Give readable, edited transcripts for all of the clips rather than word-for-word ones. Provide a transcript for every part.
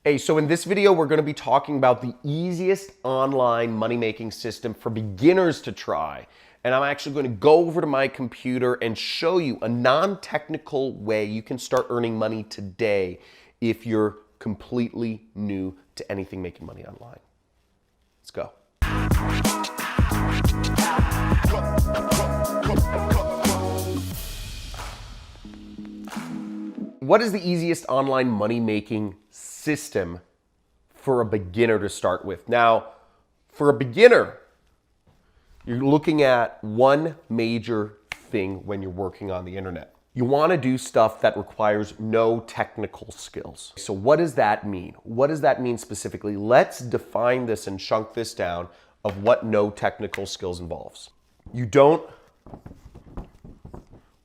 Hey, so in this video, we're going to be talking about the easiest online money-making system for beginners to try. And I'm actually going to go over to my computer and show you a non-technical way you can start earning money today if you're completely new to anything making money online. Let's go. What is the easiest online money-making system for a beginner to start with? Now, for a beginner, you're looking at one major thing when you're working on the internet. You want to do stuff that requires no technical skills. So what does that mean? What does that mean specifically? Let's define this and chunk this down of what no technical skills involves. You don't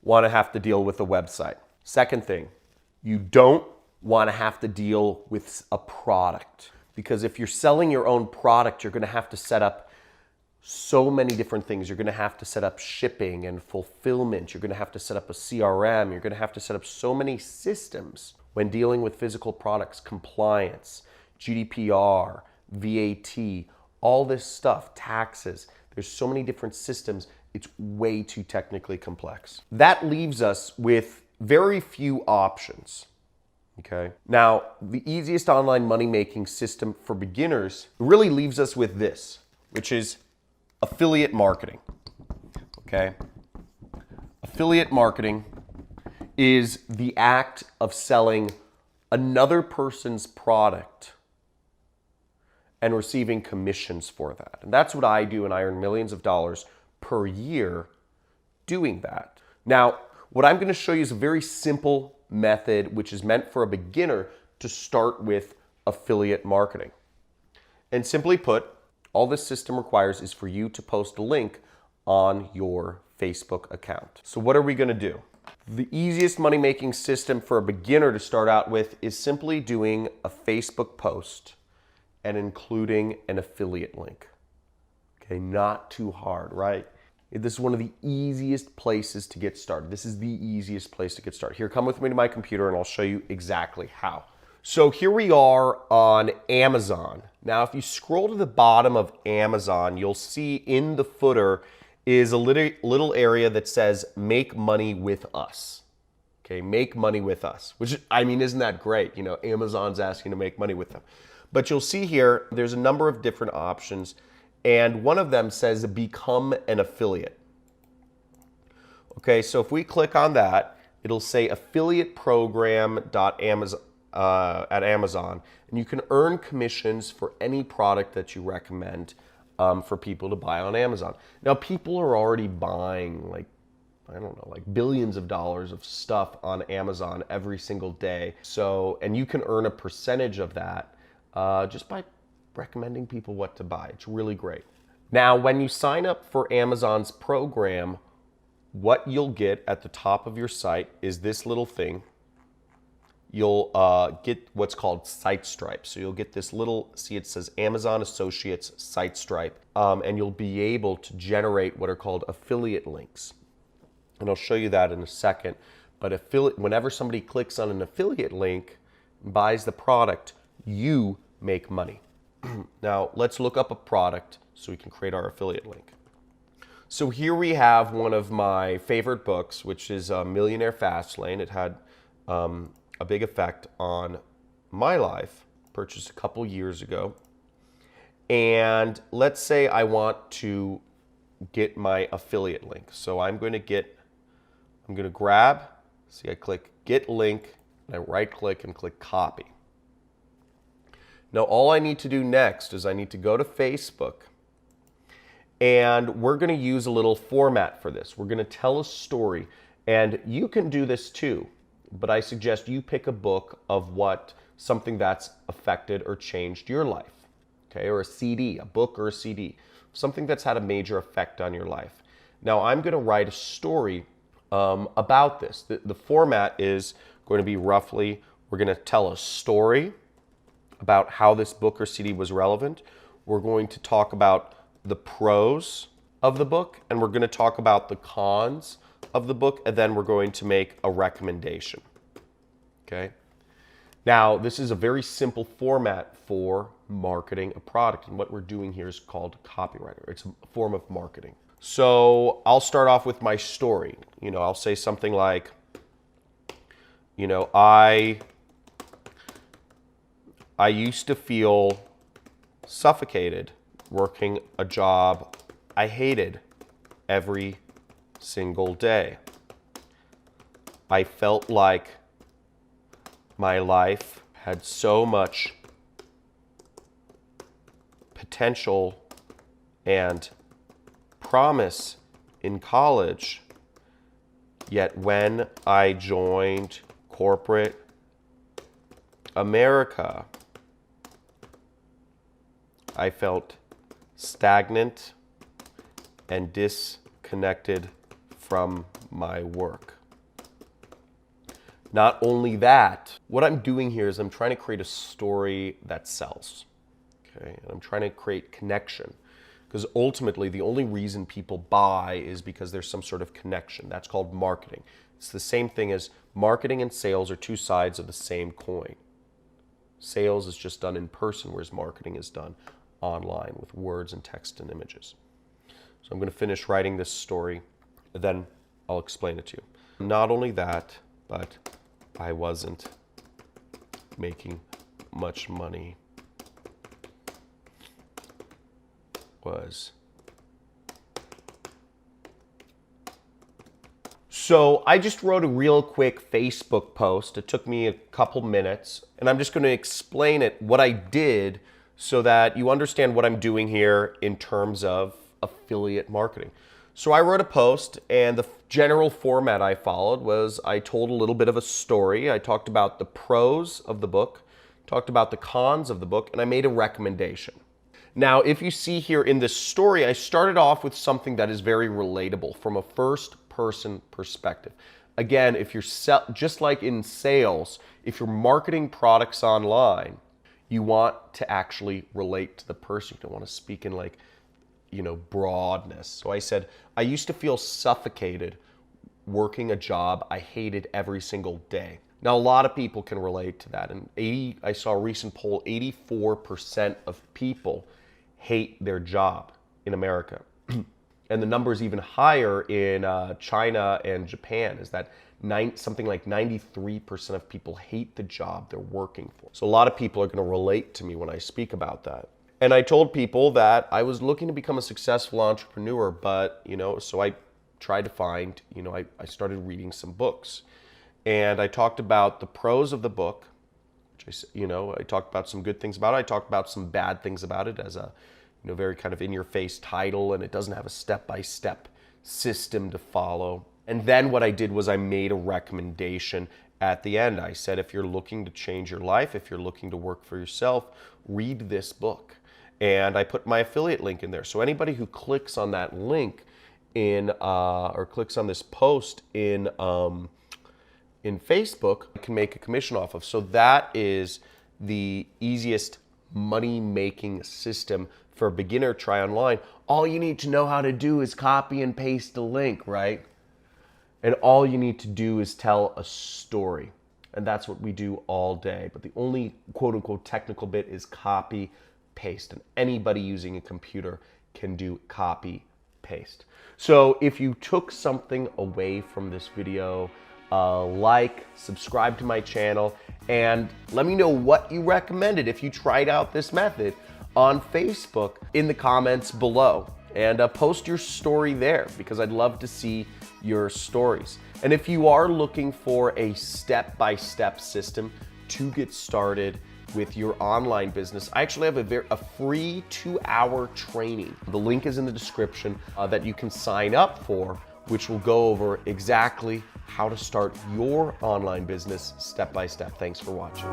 want to have to deal with a website. Second thing, you don't want to have to deal with a product, because if you're selling your own product, you're going to have to set up so many different things. You're going to have to set up shipping and fulfillment. You're going to have to set up a CRM. You're going to have to set up so many systems when dealing with physical products, compliance, GDPR, VAT, all this stuff, taxes. There's so many different systems. It's way too technically complex. That leaves us with very few options. Okay. Now, the easiest online money-making system for beginners really leaves us with this, which is affiliate marketing. Okay. Affiliate marketing is the act of selling another person's product and receiving commissions for that. And that's what I do, and I earn millions of dollars per year doing that. Now, what I'm going to show you is a very simple method which is meant for a beginner to start with affiliate marketing. And simply put, all this system requires is for you to post a link on your Facebook account. So what are we going to do? The easiest money-making system for a beginner to start out with is simply doing a Facebook post and including an affiliate link. Okay, not too hard, right? This is one of the easiest places to get started. This is the easiest place to get started. Here, come with me to my computer and I'll show you exactly how. So here we are on Amazon. Now, if you scroll to the bottom of Amazon, you'll see in the footer is a little area that says make money with us. Okay, make money with us, which, I mean, isn't that great? You know, Amazon's asking to make money with them. But you'll see here, there's a number of different options. And one of them says become an affiliate. Okay, so if we click on that, it'll say affiliate program at Amazon, and you can earn commissions for any product that you recommend for people to buy on Amazon. Now, people are already buying like billions of dollars of stuff on Amazon every single day. So, and you can earn a percentage of that just by recommending people what to buy. It's really great. Now, when you sign up for Amazon's program, what you'll get at the top of your site is this little thing. You'll get what's called SiteStripe. So you'll get this little, see, it says Amazon Associates SiteStripe, and you'll be able to generate what are called affiliate links. And I'll show you that in a second. But whenever somebody clicks on an affiliate link and buys the product, you make money. Now, let's look up a product so we can create our affiliate link. So here we have one of my favorite books, which is Millionaire Fastlane. It had a big effect on my life, purchased a couple years ago. And let's say I want to get my affiliate link. So I'm going to grab, see, I click Get Link, and I right click and click Copy. Now, all I need to do next is I need to go to Facebook, and we're going to use a little format for this. We're going to tell a story, and you can do this too, but I suggest you pick a book of something that's affected or changed your life, okay, or a CD, a book or a CD, something that's had a major effect on your life. Now, I'm going to write a story about this. The format is going to be roughly, we're going to tell a story about how this book or CD was relevant. We're going to talk about the pros of the book, and we're going to talk about the cons of the book, and then we're going to make a recommendation. Okay? Now, this is a very simple format for marketing a product, and what we're doing here is called copywriter. It's a form of marketing. So I'll start off with my story. I'll say something like, I used to feel suffocated working a job I hated every single day. I felt like my life had so much potential and promise in college, yet when I joined corporate America, I felt stagnant and disconnected from my work. Not only that, what I'm doing here is I'm trying to create a story that sells. Okay? And I'm trying to create connection. Because ultimately, the only reason people buy is because there's some sort of connection. That's called marketing. It's the same thing as marketing and sales are two sides of the same coin. Sales is just done in person, whereas marketing is done online with words and text and images. So I'm going to finish writing this story, and then I'll explain it to you. Not only that, but I wasn't making much money. So I just wrote a real quick Facebook post. It took me a couple minutes, and I'm just going to explain it, what I did, so that you understand what I'm doing here in terms of affiliate marketing. So I wrote a post, and the general format I followed was I told a little bit of a story. I talked about the pros of the book, talked about the cons of the book, and I made a recommendation. Now, if you see here in this story, I started off with something that is very relatable from a first-person perspective. Again, if you're just like in sales, if you're marketing products online, you want to actually relate to the person. You don't want to speak in broadness. So I said, I used to feel suffocated working a job I hated every single day. Now, a lot of people can relate to that. And I saw a recent poll, 84% of people hate their job in America. And the number is even higher in China and Japan, is that something like 93% of people hate the job they're working for. So a lot of people are going to relate to me when I speak about that. And I told people that I was looking to become a successful entrepreneur, but, so I tried to find, I started reading some books. And I talked about the pros of the book, which I talked about some good things about it. I talked about some bad things about it as a, very kind of in-your-face title, and it doesn't have a step-by-step system to follow. And then what I did was I made a recommendation at the end. I said, if you're looking to change your life, if you're looking to work for yourself, read this book. And I put my affiliate link in there. So anybody who clicks on that link or clicks on this post in Facebook can make a commission off of. So that is the easiest money-making system for a beginner. Try online. All you need to know how to do is copy and paste a link, right? And all you need to do is tell a story. And that's what we do all day. But the only quote-unquote technical bit is copy, paste. And anybody using a computer can do copy, paste. So if you took something away from this video, subscribe to my channel, and let me know what you recommended if you tried out this method on Facebook in the comments below. And post your story there, because I'd love to see your stories. And if you are looking for a step-by-step system to get started with your online business, I actually have a free 2-hour training. The link is in the description that you can sign up for, which will go over exactly how to start your online business step by step. Thanks for watching.